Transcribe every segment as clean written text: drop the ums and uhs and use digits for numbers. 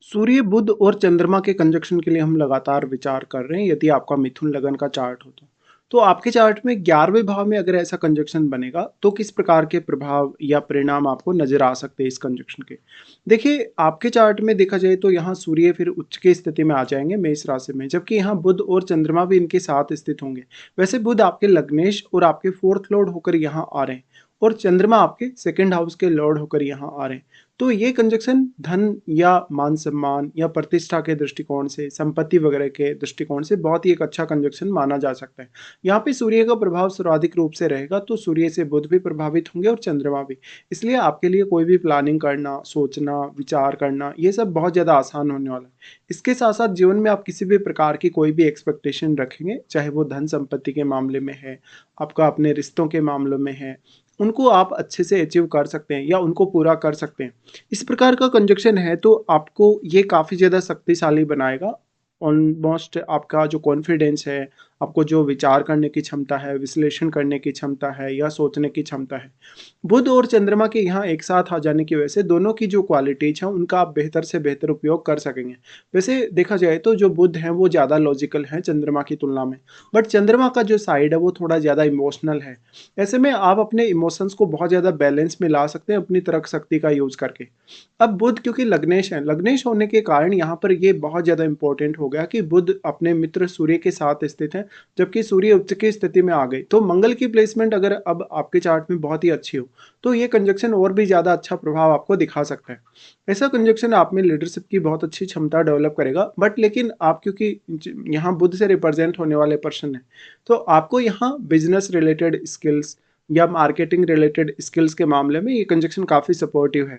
सूर्य, बुध और चंद्रमा के कंजक्शन के लिए हम लगातार विचार कर रहे हैं यदि आपका मिथुन लगन का चार्ट हो तो। तो आपके चार्ट में 11वें भाव में अगर ऐसा कंजक्शन बनेगा तो किस प्रकार के प्रभाव या परिणाम आपको नज़र आ सकते हैं इस कंजक्शन के? देखिए, आपके चार्ट में देखा जाए तो यहाँ सूर्य फिर उच्च की स्थिति में आ जाएँगे मेष राशि में, जबकि यहाँ बुध और चंद्रमा भी इनके साथ स्थित होंगे। वैसे बुध आपके लग्नेश और आपके 4th लॉर्ड होकर यहाँ आ रहे हैं और चंद्रमा आपके 2nd हाउस के लॉर्ड होकर यहाँ आ रहे हैं। तो ये कंजक्शन धन या मान-सम्मान या प्रतिष्ठा के दृष्टिकोण से, संपत्ति वगैरह के दृष्टिकोण से बहुत ही एक अच्छा कंजक्शन माना जा सकता है। यहाँ पे सूर्य का प्रभाव सर्वाधिक रूप से रहेगा, तो सूर्य से बुध भी प्रभावित होंगे और चंद्रमा भी। इसलिए आपके लिए कोई भी प्लानिंग करना, सोचना, विचार करना, ये सब बहुत ज़्यादा आसान होने वाला है। इसके साथ-साथ जीवन में आप किसी भी प्रकार की कोई भी एक्सपेक्टेशन रखेंगे, चाहे वो धन संपत्ति के मामले में है, आपका अपने रिश्तों के मामलों में है, उनको आप अच्छे से अचीव कर सकते हैं या उनको पूरा कर सकते हैं। इस प्रकार का कंजक्शन है तो आपको ये काफ़ी ज़्यादा शक्तिशाली बनाएगा। ऑलमोस्ट आपका जो कॉन्फिडेंस है, आपको जो विचार करने की क्षमता है, विश्लेषण करने की क्षमता है या सोचने की क्षमता है। बुध और चंद्रमा के यहाँ एक साथ आ जाने की वजह से दोनों की जो क्वालिटीज़ हैं उनका आप बेहतर से बेहतर उपयोग कर सकेंगे। वैसे देखा जाए तो जो बुध हैं वो ज़्यादा लॉजिकल हैं चंद्रमा की तुलना में, बट चंद्रमा का जो साइड है वो थोड़ा ज़्यादा इमोशनल है। ऐसे में आप अपने इमोशंस को बहुत ज़्यादा बैलेंस में ला सकते हैं अपनी तर्क शक्ति का यूज़ करके। अब बुध क्योंकि लग्नेश है, लग्नेश होने के कारण यहाँ पर ये बहुत ज़्यादा इम्पोर्टेंट हो गया कि बुध अपने मित्र सूर्य के साथ स्थित है, जबकि सूर्य उच्च की स्थिति में आ गई। तो मंगल की प्लेसमेंट अगर अब आपके चार्ट में बहुत ही अच्छी हो, तो ये कंजक्शन और भी ज़्यादा अच्छा प्रभाव आपको दिखा सकता है। ऐसा कंजक्शन आप में लीडरशिप की बहुत अच्छी क्षमता डेवलप करेगा, बट लेकिन आप क्योंकि यहाँ बुध से रिप्रेजेंट होने वाले पर्सन है, तो आपको यहाँ बिजनेस रिलेटेड स्किल्स या मार्केटिंग रिलेटेड स्किल्स के मामले में ये कंजक्शन काफ़ी सपोर्टिव है।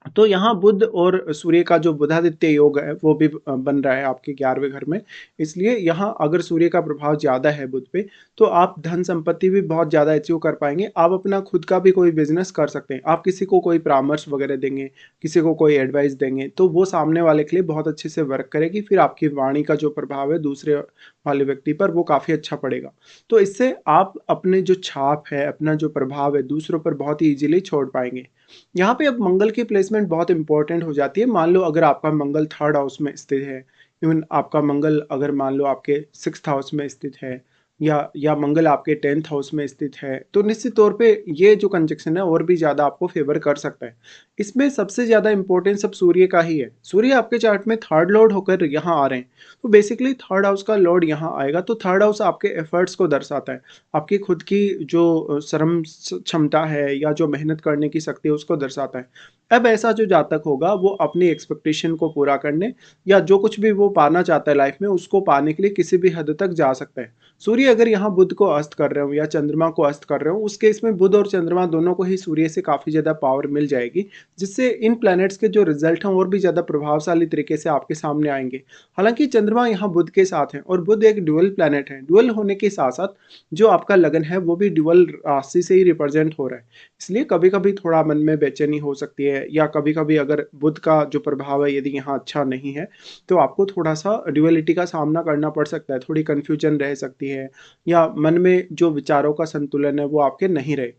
तो यहाँ बुध और सूर्य का जो बुधादित्य योग है वो भी बन रहा है आपके 11वें घर में। इसलिए यहाँ अगर सूर्य का प्रभाव ज़्यादा है बुध पे, तो आप धन संपत्ति भी बहुत ज़्यादा अचीव कर पाएँगे। आप अपना खुद का भी कोई बिज़नेस कर सकते हैं। आप किसी को कोई परामर्श वगैरह देंगे, किसी को कोई एडवाइस देंगे, तो वो सामने वाले के लिए बहुत अच्छे से वर्क करेगी। फिर आपकी वाणी का जो प्रभाव है दूसरे वाले व्यक्ति पर वो काफ़ी अच्छा पड़ेगा। तो इससे आप अपने जो छाप है, अपना जो प्रभाव है दूसरों पर बहुत ही ईज़िली छोड़ पाएँगे। यहाँ पे अब मंगल की प्लेसमेंट बहुत इंपॉर्टेंट हो जाती है। मान लो अगर आपका मंगल 3rd हाउस में स्थित है, इवन आपका मंगल अगर मान लो आपके 6th हाउस में स्थित है या मंगल आपके 10th हाउस में स्थित है, तो निश्चित तौर पे ये जो कंजक्शन है और भी ज़्यादा आपको फ़ेवर कर सकता है। इसमें सबसे ज़्यादा इम्पोर्टेंस अब सूर्य का ही है। सूर्य आपके चार्ट में 3rd लॉर्ड होकर यहाँ आ रहे हैं, तो बेसिकली 3rd हाउस का लॉर्ड यहाँ आएगा, तो 3rd हाउस आपके एफर्ट्स को दर्शाता है। आपकी खुद की जो श्रम क्षमता है या जो मेहनत करने की शक्ति है उसको दर्शाता है। अब ऐसा जो जातक होगा वो अपनी एक्सपेक्टेशन को पूरा करने या जो कुछ भी वो पाना चाहता है लाइफ में उसको पाने के लिए किसी भी हद तक जा सकता है। सूर्य अगर यहाँ बुध को अस्त कर रहे हो या चंद्रमा को अस्त कर रहे हो, उस केस में बुध और चंद्रमा दोनों को ही सूर्य से काफ़ी ज़्यादा पावर मिल जाएगी, जिससे इन प्लैनेट्स के जो रिजल्ट हैं और भी ज़्यादा प्रभावशाली तरीके से आपके सामने आएंगे। हालांकि चंद्रमा यहाँ बुध के साथ है और बुध एक ड्यूअल प्लैनेट है। ड्यूअल होने के साथ साथ जो आपका लगन है वो भी ड्यूअल राशि से ही रिप्रेजेंट हो रहा है। इसलिए कभी-कभी थोड़ा मन में बेचैनी हो सकती है या कभी-कभी अगर बुध का जो प्रभाव है यदि यहाँ अच्छा नहीं है, तो आपको थोड़ा-सा ड्युअलिटी का सामना करना पड़ सकता है, थोड़ी कन्फ्यूजन रह सकती है या मन में जो विचारों का संतुलन है वो आपके नहीं रहे।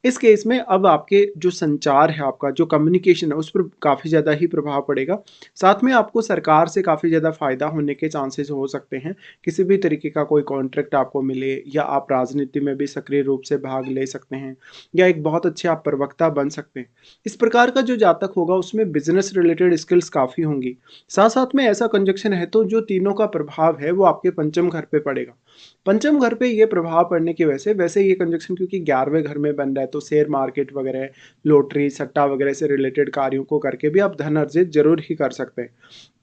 इस केस में अब आपके जो संचार है आपका जो कम्युनिकेशन है उस पर काफ़ी ज़्यादा ही प्रभाव पड़ेगा। साथ में आपको सरकार से काफ़ी ज़्यादा फ़ायदा होने के चांसेस हो सकते हैं। किसी भी तरीके का कोई कॉन्ट्रैक्ट आपको मिले या आप राजनीति में भी सक्रिय रूप से भाग ले सकते हैं या एक बहुत अच्छे आप प्रवक्ता बन सकते हैं। इस प्रकार का जो जातक होगा उसमें बिज़नेस रिलेटेड स्किल्स काफ़ी होंगी। साथ-साथ में ऐसा कंजक्शन है तो जो तीनों का प्रभाव है वो आपके पंचम घर पे पड़ेगा। पंचम घर पे ये प्रभाव पड़ने की वजह से वैसे ये कंजक्शन क्योंकि 11वें घर में बन रहा है तो शेयर मार्केट वगैरह, लॉटरी, सट्टा वगैरह से रिलेटेड कार्यों को करके भी आप धन अर्जित ज़रूर ही कर सकते हैं।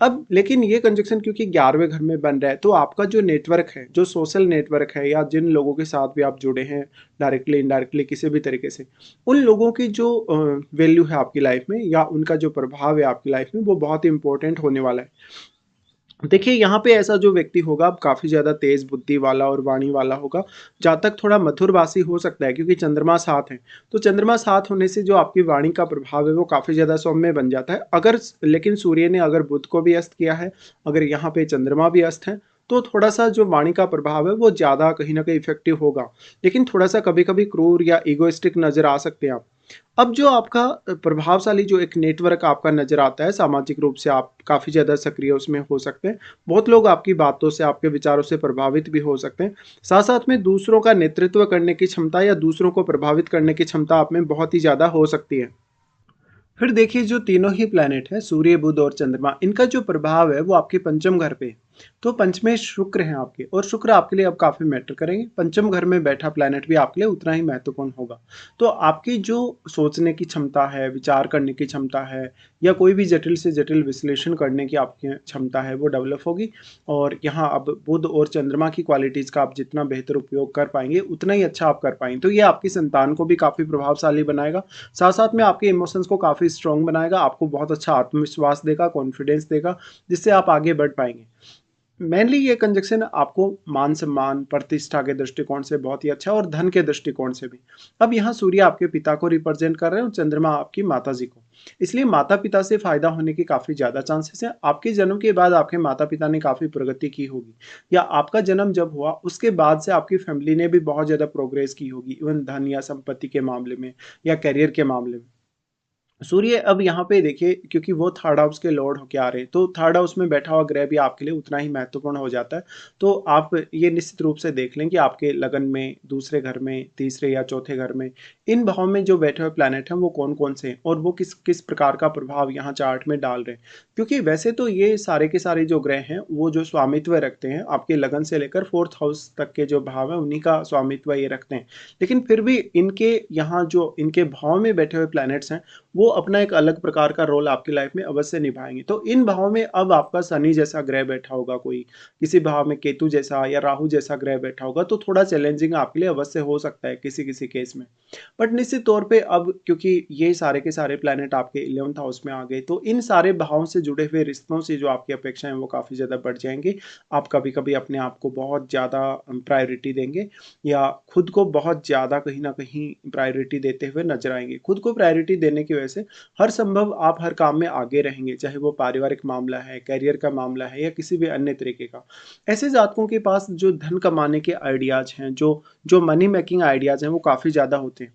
अब लेकिन ये कंजक्शन क्योंकि 11वें घर में बन रहा है तो आपका जो नेटवर्क है, जो सोशल नेटवर्क है या जिन लोगों के साथ भी आप जुड़े हैं डायरेक्टली, इनडायरेक्टली किसी भी तरीके से, उन लोगों की जो वैल्यू है आपकी लाइफ में या उनका जो प्रभाव है आपकी लाइफ में वो बहुत ही इंपॉर्टेंट होने वाला है। देखिए, यहाँ पे ऐसा जो व्यक्ति होगा अब काफ़ी ज़्यादा तेज़ बुद्धि वाला और वाणी वाला होगा। जातक थोड़ा मधुरभाषी हो सकता है क्योंकि चंद्रमा साथ है। तो चंद्रमा साथ होने से जो आपकी वाणी का प्रभाव है वो काफ़ी ज़्यादा सौम्य बन जाता है। अगर स लेकिन सूर्य ने अगर बुध को भी अस्त किया है, अगर यहाँ पे चंद्रमा भी अस्त है, तो थोड़ा-सा जो वाणी का प्रभाव है वो ज़्यादा कहीं न कहीं इफ़ेक्टिव होगा। लेकिन थोड़ा-सा कभी-कभी क्रूर या इगोइस्टिक नज़र आ सकते हैं आप। अब जो आपका प्रभावशाली जो एक नेटवर्क आपका नज़र आता है, सामाजिक रूप से आप काफ़ी ज़्यादा सक्रिय उसमें हो सकते हैं। बहुत लोग आपकी बातों से, आपके विचारों से प्रभावित भी हो सकते हैं। साथ-साथ में दूसरों का नेतृत्व करने की क्षमता या दूसरों को प्रभावित करने की क्षमता आप में बहुत ही ज़्यादा हो सकती है। फिर देखिए जो तीनों ही प्लैनेट हैं, सूर्य, बुध और चंद्रमा, इनका जो प्रभाव है वो आपके पंचम घर पे है। तो पंचमें शुक्र हैं आपके, और शुक्र आपके लिए अब काफ़ी मैटर करेंगे। पंचम घर में बैठा प्लैनेट भी आपके लिए उतना ही महत्वपूर्ण होगा। तो आपकी जो सोचने की क्षमता है, विचार करने की क्षमता है, या कोई भी जटिल से जटिल विश्लेषण करने की आपकी क्षमता है, वो डेवलप होगी। और यहाँ अब बुध और चंद्रमा की क्वालिटीज़ का आप जितना बेहतर उपयोग कर पाएंगे, उतना ही अच्छा आप कर पाएंगे। तो ये आपकी संतान को भी काफ़ी प्रभावशाली बनाएगा। साथ-साथ में आपके इमोशंस को काफ़ी स्ट्रॉन्ग बनाएगा, आपको बहुत अच्छा आत्मविश्वास देगा, कॉन्फिडेंस देगा, जिससे आप आगे बढ़ पाएँगे। मेनली ये कंजंक्शन आपको मान-सम्मान, प्रतिष्ठा के दृष्टिकोण से बहुत ही अच्छा है, और धन के दृष्टिकोण से भी। अब यहाँ सूर्य आपके पिता को रिप्रेजेंट कर रहे हैं और चंद्रमा आपकी माताजी को। इसलिए माता-पिता से फ़ायदा होने के काफ़ी ज़्यादा चांसेस हैं। आपके जन्म के बाद आपके माता-पिता ने काफ़ी प्रगति की होगी, या आपका जन्म जब हुआ उसके बाद से आपकी फैमिली ने भी बहुत ज़्यादा प्रोग्रेस की होगी, इवन धन या संपत्ति के मामले में, या करियर के मामले में। सूर्य अब यहाँ पे देखिए, क्योंकि वो थर्ड हाउस के लॉर्ड होके आ रहे हैं, तो थर्ड हाउस में बैठा हुआ ग्रह भी आपके लिए उतना ही महत्वपूर्ण हो जाता है। तो आप ये निश्चित रूप से देख लें कि आपके लगन में, दूसरे घर में, तीसरे या चौथे घर में, इन भाव में जो बैठे हुए प्लैनेट हैं वो कौन-कौन से हैं, और वो किस किस प्रकार का प्रभाव यहाँ चार्ट में डाल रहे हैं। क्योंकि वैसे तो ये सारे के सारे जो ग्रह हैं वो जो स्वामित्व रखते हैं, आपके लगन से लेकर 4th हाउस तक के जो भाव हैं उन्हीं का स्वामित्व ये रखते हैं। लेकिन फिर भी इनके यहाँ जो इनके भाव में बैठे हुए प्लैनेट्स हैं, वो अपना एक अलग प्रकार का रोल आपकी लाइफ में अवश्य निभाएँगे। तो इन भावों में अब आपका शनि जैसा ग्रह बैठा होगा कोई, किसी भाव में केतु जैसा या राहु जैसा ग्रह बैठा होगा, तो थोड़ा चैलेंजिंग आपके लिए अवश्य हो सकता है किसी-किसी केस में। बट निश्चित तौर पे अब क्योंकि ये सारे के सारे प्लैनेट आपके 11th हाउस में आ गए, तो इन सारे भावों से जुड़े हुए रिश्तों से जो आपकी अपेक्षाएँ हैं वो काफ़ी ज़्यादा बढ़ जाएँगी। आप कभी-कभी अपने आप को बहुत ज़्यादा प्रायोरिटी देंगे, या खुद को बहुत ज़्यादा कहीं न कहीं प्रायोरिटी देते हुए नज़र आएँगे। खुद को प्रायोरिटी देने की वजह से हर संभव आप हर काम में आगे रहेंगे, चाहे वो पारिवारिक मामला है, करियर का मामला है, या किसी भी अन्य तरीके का। ऐसे जातकों के पास जो धन कमाने के आइडियाज़ हैं, जो मनी मेकिंग आइडियाज़ हैं, वो काफ़ी ज़्यादा होते हैं।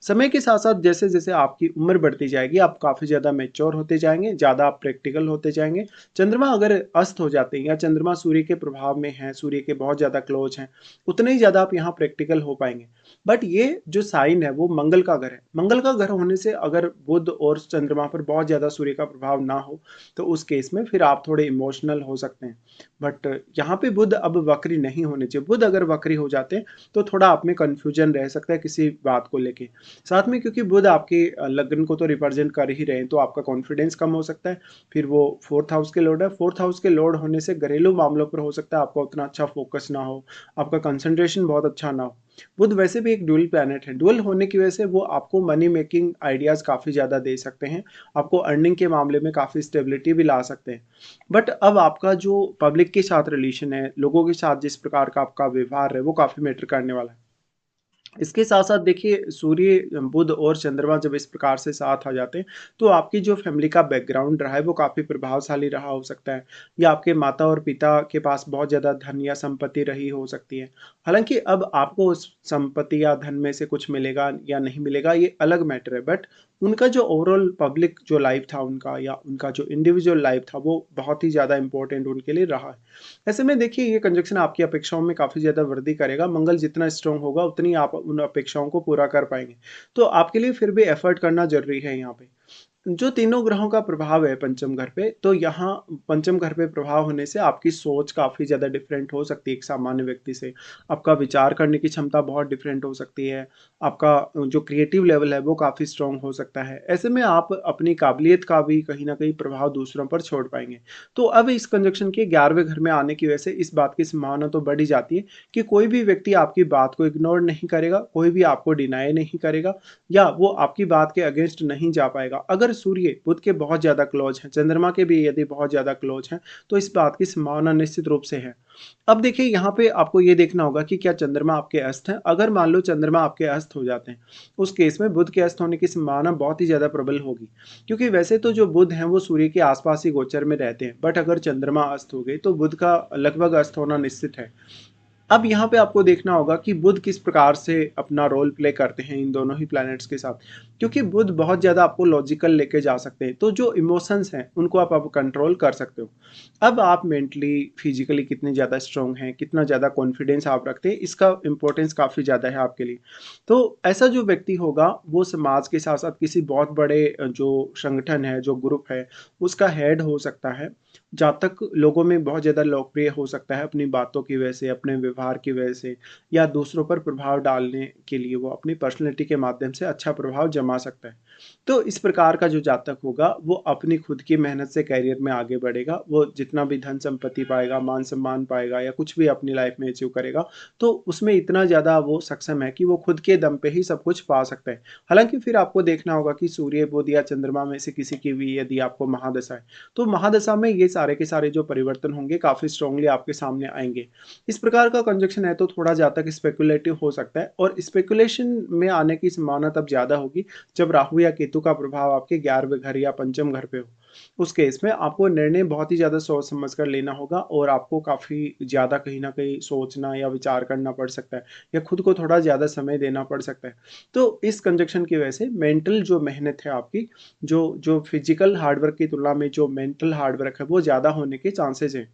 समय के साथ-साथ जैसे-जैसे आपकी उम्र बढ़ती जाएगी, आप काफ़ी ज़्यादा मैच्योर होते जाएँगे, ज़्यादा आप प्रैक्टिकल होते जाएँगे। चंद्रमा अगर अस्त हो जाते हैं, या चंद्रमा सूर्य के प्रभाव में हैं, सूर्य के बहुत ज़्यादा क्लोज़ हैं, उतने ही ज़्यादा आप यहाँ प्रैक्टिकल हो पाएँगे। बट ये जो साइन है वो मंगल का घर है। मंगल का घर होने से अगर बुध और चंद्रमा पर बहुत ज़्यादा सूर्य का प्रभाव ना हो, तो उस केस में फिर आप थोड़े इमोशनल हो सकते हैं। बट यहाँ पे बुध अब वक्री नहीं होने चाहिए। बुध अगर वक्री हो जाते हैं, तो थोड़ा आप में कन्फ्यूजन रह सकता है किसी बात को लेके। साथ में क्योंकि बुध आपके लग्न को तो रिप्रेजेंट कर ही रहे हैं, तो आपका कॉन्फिडेंस कम हो सकता है। फिर वो 4th हाउस के लॉर्ड है। 4th हाउस के लॉर्ड होने से घरेलू मामलों पर हो सकता है आपका उतना अच्छा फोकस ना हो, आपका कंसंट्रेशन बहुत अच्छा ना हो। बुध वैसे भी एक ड्यूल प्लैनेट है। ड्यूल होने की वजह से वो आपको मनी मेकिंग आइडियाज़ काफ़ी ज़्यादा दे सकते हैं। आपको अर्निंग के मामले में काफ़ी स्टेबिलिटी भी ला सकते हैं। बट अब आपका जो पब्लिक के साथ रिलेशन है, लोगों के साथ जिस प्रकार का आपका व्यवहार है, वो काफ़ी मैटर करने वाला है। इसके साथ-साथ देखिए सूर्य, बुध और चंद्रमा जब इस प्रकार से साथ आ जाते हैं, तो आपकी जो फैमिली का बैकग्राउंड रहा है वो काफ़ी प्रभावशाली रहा हो सकता है, या आपके माता और पिता के पास बहुत ज़्यादा धन या संपत्ति रही हो सकती है। हालाँकि अब आपको उस संपत्ति या धन में से कुछ मिलेगा या नहीं मिलेगा, ये अलग मैटर है, बट उनका जो ओवरऑल पब्लिक जो लाइफ था उनका, या उनका जो इंडिविजुअल लाइफ था, वो बहुत ही ज़्यादा इम्पोर्टेंट उनके लिए रहा है। ऐसे में देखिए ये कंजंक्शन आपकी अपेक्षाओं में काफ़ी ज़्यादा वृद्धि करेगा। मंगल जितना स्ट्रॉन्ग होगा उतनी आप उन अपेक्षाओं को पूरा कर पाएँगे। तो आपके लिए फिर भी एफर्ट करना ज़रूरी है यहाँ पे। जो तीनों ग्रहों का प्रभाव है पंचम घर पे, तो यहाँ पंचम घर पे प्रभाव होने से आपकी सोच काफ़ी ज़्यादा डिफरेंट हो सकती है एक सामान्य व्यक्ति से। आपका विचार करने की क्षमता बहुत डिफरेंट हो सकती है। आपका जो क्रिएटिव लेवल है वो काफ़ी स्ट्रॉन्ग हो सकता है। ऐसे में आप अपनी काबिलियत का भी कहीं न कहीं प्रभाव दूसरों पर छोड़ पाएँगे। तो अब इस कंजंक्शन के 11वें घर में आने की वजह से इस बात की संभावना तो बढ़ ही जाती है कि कोई भी व्यक्ति आपकी बात को इग्नोर नहीं करेगा, कोई भी आपको डिनाई नहीं करेगा, या वो आपकी बात के अगेंस्ट नहीं जा पाएगा। अगर सूर्य बुध के बहुत ज़्यादा क्लोज हैं, चंद्रमा के भी यदि बहुत ज़्यादा क्लोज हैं, तो इस बात की संभावना निश्चित रूप से है। अब देखिए यहाँ पे आपको ये देखना होगा कि क्या चंद्रमा आपके अस्त हैं। अगर मान लो चंद्रमा आपके अस्त हो जाते हैं, उस केस में बुध के अस्त होने की संभावना बहुत ही ज़्यादा प्रबल होगी। क्योंकि वैसे तो जो बुध हैं वो सूर्य के आसपास ही गोचर में रहते हैं, बट अगर चंद्रमा अस्त हो गए तो बुध का लगभग अस्त होना निश्चित है। अब यहाँ पे आपको देखना होगा कि बुध किस प्रकार से अपना रोल प्ले करते हैं इन दोनों ही प्लैनेट्स के साथ। क्योंकि बुध बहुत ज़्यादा आपको लॉजिकल लेके जा सकते हैं, तो जो इमोशंस हैं, उनको आप अब कंट्रोल कर सकते हो। अब आप मेंटली, फिज़िकली कितने ज़्यादा स्ट्रॉन्ग हैं, कितना ज़्यादा कॉन्फिडेंस आप रखते हैं, इसका इम्पोर्टेंस काफ़ी ज़्यादा है आपके लिए। तो ऐसा जो व्यक्ति होगा, वो समाज के साथ-साथ किसी बहुत बड़े जो संगठन है, जो ग्रुप है, उसका हेड हो सकता है। जहाँ तक लोगों में बहुत ज़्यादा लोकप्रिय हो सकता है अपनी बातों की वजह से, अपने व्यवहार की वजह से या दूसरों पर प्रभाव डालने के लिए वो अपनी पर्सनैलिटी के माध्यम से अच्छा प्रभाव जमा सकता है। तो इस प्रकार का जो जातक होगा, वो अपनी खुद की मेहनत से करियर में आगे बढ़ेगा। वो जितना भी धन-संपत्ति पाएगा, मान-सम्मान पाएगा या कुछ भी अपनी लाइफ़ में अचीव करेगा, तो उसमें इतना ज़्यादा वो सक्षम है कि वो खुद के दम पे ही सब कुछ पा सकता है। हालाँकि फिर आपको देखना होगा कि सूर्य, बुध या चंद्रमा में से किसी की भी यदि आपको महादशा है, तो महादशा में ये सारे के सारे जो परिवर्तन होंगे काफ़ी स्ट्रांगली आपके सामने आएँगे। इस प्रकार का कंजंक्शन है तो थोड़ा जातक स्पेकुलेटिव हो सकता है और स्पेकुलेशन में आने की संभावना तब ज़्यादा होगी जब राहु या केतु का प्रभाव आपके 11वें घर या पंचम घर पे हो। उस केस में आपको निर्णय बहुत ही ज़्यादा सोच समझ कर लेना होगा और आपको काफ़ी ज़्यादा कहीं न कहीं सोचना या विचार करना पड़ सकता है या खुद को थोड़ा ज़्यादा समय देना पड़ सकता है। तो इस कंजंक्शन की वजह से मेंटल जो मेहनत है आपकी, जो जो फिज़िकल हार्ड वर्क की तुलना में जो मेंटल हार्ड वर्क है वो ज़्यादा होने के चांसेज़ हैं।